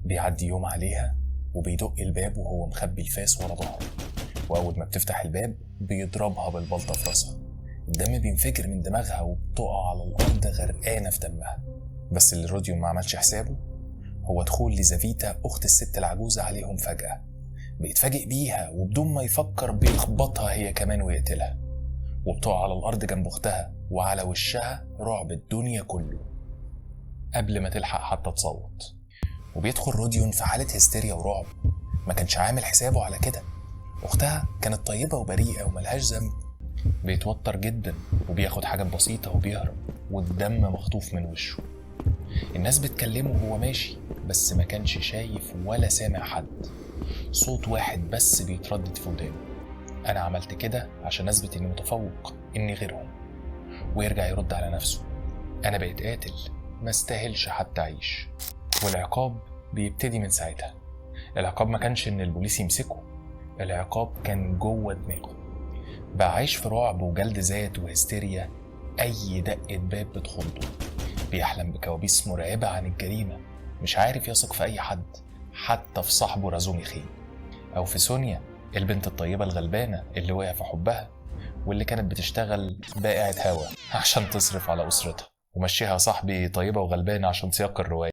بيعدي يوم عليها وبيدق الباب وهو مخبي الفاس ورا ظهره، وأول ما بتفتح الباب بيضربها بالبلطة في راسها. الدم بينفجر من دماغها وبتقع على الأرض غرقانة في دمها. بس اللي روديون ما عملش حسابه هو دخول ليزافيتا أخت الست العجوزة عليهم فجأة. بيتفاجئ بيها وبدون ما يفكر بيخبطها هي كمان ويقتلها، وبتقع على الأرض جنب أختها وعلى وشها رعب الدنيا كله قبل ما تلحق حتى تصوت. وبيدخل روديون في حالة هستيريا ورعب، ما كانش عامل حسابه على كده. أختها كانت طيبة وبريئة وملهاش ذنب. بيتوتر جدا وبياخد حاجات بسيطة وبيهرب والدم مخطوف من وشه. الناس بتكلمه وهو ماشي بس ما كانش شايف ولا سامع حد. صوت واحد بس بيتردد في ودانه: أنا عملت كده عشان أثبت إني متفوق، إني غيرهم. ويرجع يرد على نفسه: أنا بقيت قاتل، ما استاهلش حتى أعيش. والعقاب بيبتدي من ساعتها. العقاب ما كانش إن البوليس يمسكه، العقاب كان جوه دماغه. بقى عايش في رعب وجلد ذات وهستيريا، أي دقة باب بتخضه. بيحلم بكوابيس مرعبة عن الجريمة، مش عارف يثق في أي حد، حتى في صاحبه رازومي خين، أو في سونيا البنت الطيبة الغلبانة اللي وقع في حبها واللي كانت بتشتغل بائعة هوا عشان تصرف على أسرتها. ومشيها صاحبي طيبة وغلبانة عشان سياق الرواية.